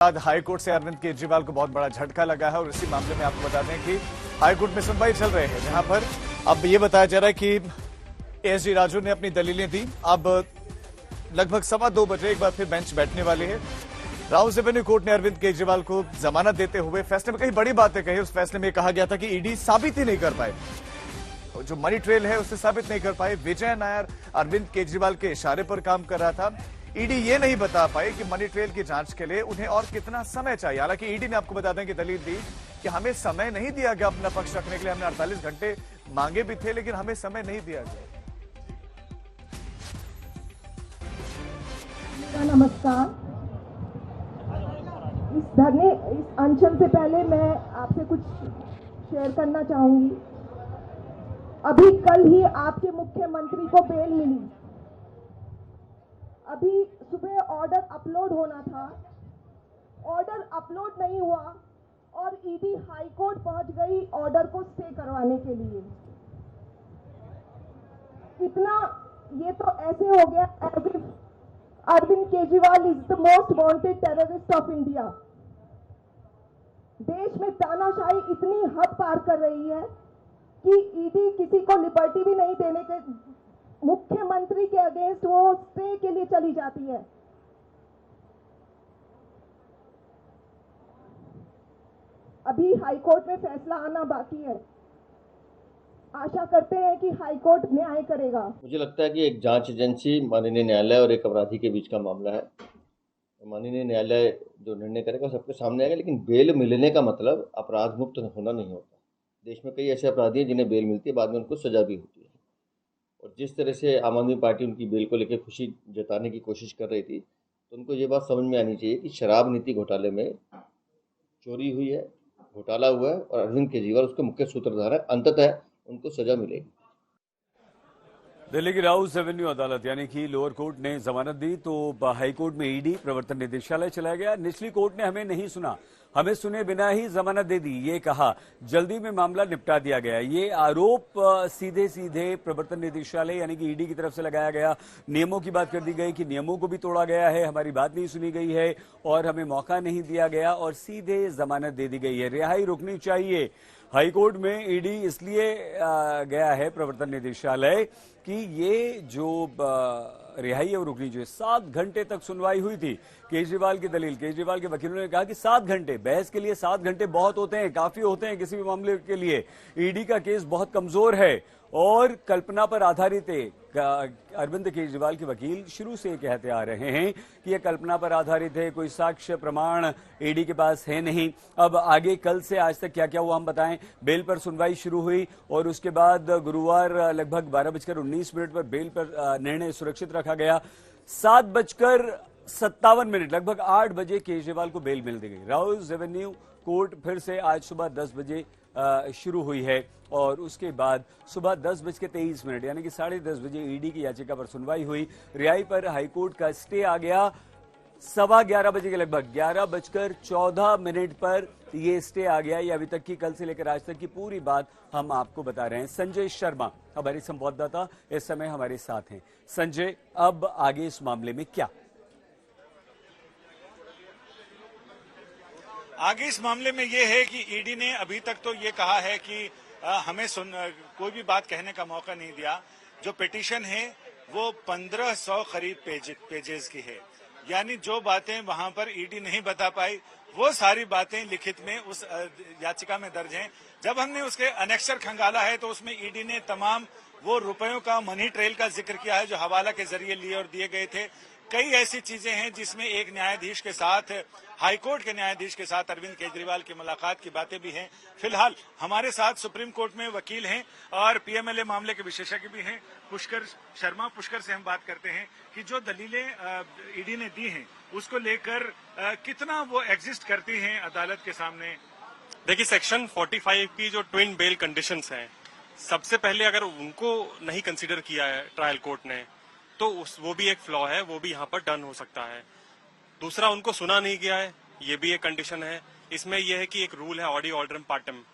बाद हाईकोर्ट से अरविंद केजरीवाल को बहुत बड़ा झटका लगा है और इसी मामले में आपको बता दें कि हाईकोर्ट में सुनवाई चल रही है, जहां पर अब ये बताया जा रहा है कि एसजी राजू ने अपनी दलीलें दी। अब लगभग 2:15 बजे एक बार फिर बेंच बैठने वाली है। राउस रेवेन्यू कोर्ट ने अरविंद केजरीवाल को जमानत देते हुए फैसले में कई बड़ी बातें कही। उस फैसले में कहा गया था कि ईडी साबित ही नहीं कर पाए, जो मनी ट्रेल है उसे साबित नहीं कर पाए। विजय नायर अरविंद केजरीवाल के इशारे पर काम कर रहा था। ईडी ये नहीं बता पाई कि मनी ट्रेल की जांच के लिए उन्हें और कितना समय चाहिए। हालांकि ईडी ने आपको बता दें कि दलील दी कि हमें समय नहीं दिया गया अपना पक्ष रखने के लिए। हमने 48 घंटे मांगे भी थे, लेकिन हमें समय नहीं दिया गया। नमस्कार। इस अनशन से पहले मैं आपसे कुछ शेयर करना चाहूंगी। अभी कल ही आपके मुख्यमंत्री को बेल मिली। अभी सुबह ऑर्डर अपलोड होना था, ऑर्डर अपलोड नहीं हुआ और ईडी हाई कोर्ट पहुंच गई ऑर्डर को स्टे करवाने के लिए। इतना ये तो ऐसे हो गया as if Arvind Kejriwal is the most wanted terrorist of India. देश में तानाशाही इतनी हद पार कर रही है कि ईडी किसी को लिबर्टी भी नहीं देने के, मुख्यमंत्री के अगेंस्ट वो स्टे के लिए चली जाती है। अभी हाईकोर्ट में फैसला आना बाकी है। आशा करते हैं कि हाईकोर्ट न्याय करेगा। मुझे लगता है कि एक जांच एजेंसी, माननीय न्यायालय और एक अपराधी के बीच का मामला है। माननीय न्यायालय जो निर्णय करेगा सबके सामने आएगा, लेकिन बेल मिलने का मतलब अपराध मुक्त होना नहीं होता। देश में कई ऐसे अपराधी हैं जिन्हें बेल मिलती है, बाद में उनको सजा भी होती है। और जिस तरह से आम आदमी पार्टी उनकी बेल को लेकर खुशी जताने की कोशिश कर रही थी, तो उनको ये बात समझ में आनी चाहिए कि शराब नीति घोटाले में चोरी हुई है, घोटाला हुआ है और अरविंद केजरीवाल उसके मुख्य सूत्रधार है। अंततः उनको सजा मिलेगी। दिल्ली की राउस रेवेन्यू अदालत यानी कि लोअर कोर्ट ने जमानत दी तो हाई कोर्ट में ईडी प्रवर्तन निदेशालय चला गया। निचली कोर्ट ने हमें नहीं सुना, हमें सुने बिना ही जमानत दे दी। ये कहा जल्दी में मामला निपटा दिया गया। ये आरोप सीधे सीधे प्रवर्तन निदेशालय यानी कि ईडी की तरफ से लगाया गया। नियमों की बात कर दी गई कि नियमों को भी तोड़ा गया है, हमारी बात नहीं सुनी गई है और हमें मौका नहीं दिया गया और सीधे जमानत दे दी गई है। रिहाई रुकनी चाहिए। हाईकोर्ट में ईडी इसलिए गया है प्रवर्तन निदेशालय कि ये जो रिहाई और रुकनी चाहिए। 7 घंटे तक सुनवाई हुई थी। केजरीवाल की दलील, केजरीवाल के वकीलों ने कहा कि 7 घंटे, बहस के लिए 7 घंटे बहुत होते हैं, काफी होते हैं किसी भी मामले के लिए। ईडी का केस बहुत कमजोर है और कल्पना पर आधारित है। अरविंद केजरीवाल के वकील शुरू से कहते आ रहे हैं कि यह कल्पना पर आधारित है, कोई साक्ष्य प्रमाण ईडी के पास है नहीं। अब आगे कल से आज तक क्या क्या हुआ हम बताएं। बेल पर सुनवाई शुरू हुई और उसके बाद गुरुवार लगभग 12:19 पर बेल पर निर्णय सुरक्षित रखा गया। 7:57 लगभग 8 बजे केजरीवाल को बेल मिल गई। राउस रेवेन्यू कोर्ट फिर से आज सुबह 10 बजे शुरू हुई है और उसके बाद सुबह 10:23 यानी कि 10:30 बजे ईडी की याचिका पर सुनवाई हुई। रिहाई पर हाईकोर्ट का स्टे आ गया। 11:15 बजे के लगभग 11:14 पर ये स्टे आ गया। ये अभी तक की, कल से लेकर आज तक की पूरी बात हम आपको बता रहे हैं। संजय शर्मा हमारे संवाददाता इस समय हमारे साथ हैं। संजय, अब आगे इस मामले में क्या? आगे इस मामले में ये है कि ईडी ने अभी तक तो ये कहा है कि हमें कोई भी बात कहने का मौका नहीं दिया। जो पिटीशन है वो 1500 करीब पेजेस की है, यानी जो बातें वहां पर ईडी नहीं बता पाई वो सारी बातें लिखित में उस याचिका में दर्ज हैं। जब हमने उसके अनेक्सर खंगाला है तो उसमें ईडी ने तमाम वो रुपयों का, मनी ट्रेल का जिक्र किया है जो हवाला के जरिए लिए और दिए गए थे। कई ऐसी चीजें हैं जिसमें एक न्यायाधीश के साथ, हाईकोर्ट के न्यायाधीस के साथ अरविंद केजरीवाल की मुलाकात की बातें भी हैं। फिलहाल हमारे साथ सुप्रीम कोर्ट में वकील हैं और पीएमएलए मामले के विशेषज्ञ भी हैं, पुष्कर शर्मा। पुष्कर से हम बात करते हैं कि जो दलीलें ईडी ने दी हैं उसको लेकर कितना वो एग्जिस्ट करती हैं अदालत के सामने। देखिए, सेक्शन 45 की जो ट्विन बेल कंडीशंस हैं, सबसे पहले अगर उनको नहीं कंसीडर किया है ट्रायल कोर्ट ने तो वो भी एक फ्लॉ है, वो भी यहाँ पर डन हो सकता है। दूसरा, उनको सुना नहीं गया है, ये भी एक कंडीशन है। इसमें यह है कि एक रूल है ऑडी ऑर्डरम पार्टम,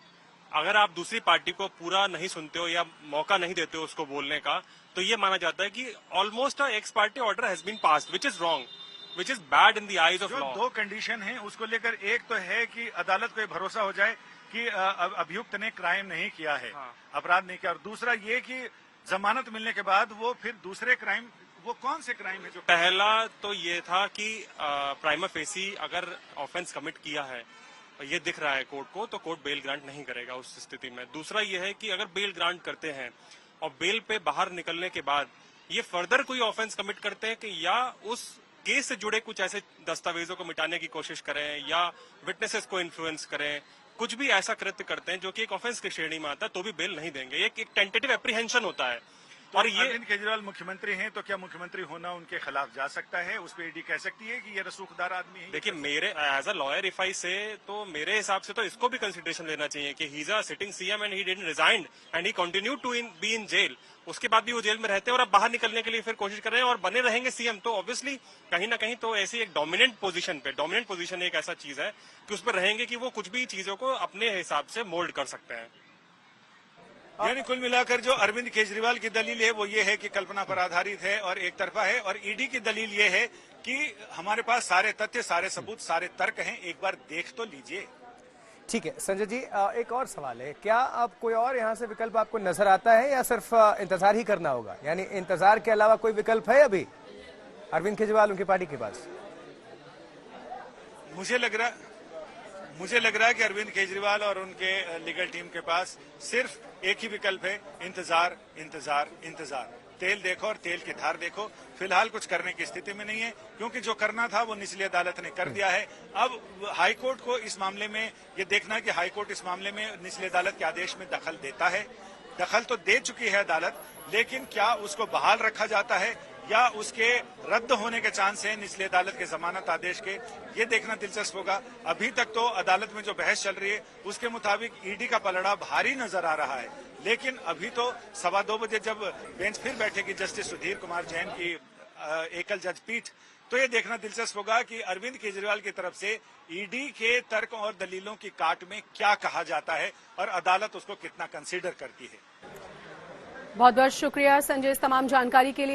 अगर आप दूसरी पार्टी को पूरा नहीं सुनते हो या मौका नहीं देते हो उसको बोलने का, तो ये माना जाता है कि almost X party order has been passed, which is wrong. which is bad in the eyes of जो law. दो कंडीशन है उसको लेकर, एक तो है कि अदालत को ये भरोसा हो जाए कि अभियुक्त ने क्राइम नहीं किया है, हाँ। अपराध नहीं किया, और दूसरा ये कि जमानत मिलने के बाद वो फिर दूसरे क्राइम, वो कौन से क्राइम है जो पहला तो ये था कि प्राइमा फेसी अगर ऑफेंस कमिट किया है, ये दिख रहा है कोर्ट को, तो कोर्ट बेल ग्रांट नहीं करेगा उस स्थिति में। दूसरा ये है कि अगर बेल ग्रांट करते हैं और बेल पे बाहर निकलने के बाद ये फर्दर कोई ऑफेंस कमिट करते हैं कि या उस केस से जुड़े कुछ ऐसे दस्तावेजों को मिटाने की कोशिश करें या विटनेसेस को इन्फ्लुएंस करें, कुछ भी ऐसा कृत्य करते हैं जो कि एक ऑफेंस की श्रेणी में आता है, तो भी बेल नहीं देंगे। एक टेंटेटिव एप्रीहेंशन होता है। तो और ये अरविंद केजरीवाल मुख्यमंत्री हैं, तो क्या मुख्यमंत्री होना उनके खिलाफ जा सकता है? उस पर ईडी कह सकती है कि ये रसूखदार आदमी है? देखिए, मेरे as a lawyer if I say, तो मेरे हिसाब से तो इसको भी कंसिडरेशन लेना चाहिए कि he is a sitting CM and he didn't resign and he continue to be in jail. उसके बाद भी वो जेल में रहते हैं और अब बाहर निकलने के लिए फिर कोशिश कर रहे हैं और बने रहेंगे सीएम, तो ऑब्वियसली कहीं ना कहीं तो ऐसी एक डोमिनेंट पोजीशन एक ऐसा चीज है कि उस पर रहेंगे कि वो कुछ भी चीजों को अपने हिसाब से मोल्ड कर सकते हैं। यानी कुल मिलाकर जो अरविंद केजरीवाल की दलील है वो ये है कि कल्पना पर आधारित है और एक तरफा है, और ईडी की दलील ये है कि हमारे पास सारे तथ्य, सारे सबूत, सारे तर्क हैं, एक बार देख तो लीजिए। ठीक है संजय जी, एक और सवाल है, क्या अब कोई और यहाँ से विकल्प आपको नजर आता है या सिर्फ इंतजार ही करना होगा? यानी इंतजार के अलावा कोई विकल्प है अभी अरविंद केजरीवाल उनकी पार्टी के पास? मुझे लग रहा है कि अरविंद केजरीवाल और उनके लीगल टीम के पास सिर्फ एक ही विकल्प है, इंतजार इंतजार इंतजार। तेल देखो और तेल की धार देखो। फिलहाल कुछ करने की स्थिति में नहीं है, क्योंकि जो करना था वो निचली अदालत ने कर दिया है। अब हाईकोर्ट को इस मामले में ये देखना है कि हाईकोर्ट इस मामले में निचली अदालत के आदेश में दखल देता है। दखल तो दे चुकी है अदालत, लेकिन क्या उसको बहाल रखा जाता है या उसके रद्द होने के चांस है निचली अदालत के जमानत आदेश के, ये देखना दिलचस्प होगा। अभी तक तो अदालत में जो बहस चल रही है उसके मुताबिक ईडी का पलड़ा भारी नजर आ रहा है, लेकिन अभी तो 2:15 बजे जब बेंच फिर बैठेगी जस्टिस सुधीर कुमार जैन की एकल जज पीठ, तो ये देखना दिलचस्प होगा कि अरविंद केजरीवाल की तरफ से ईडी के तर्क और दलीलों की काट में क्या कहा जाता है और अदालत उसको कितना कंसीडर करती है। बहुत बहुत शुक्रिया संजय इस तमाम जानकारी के लिए।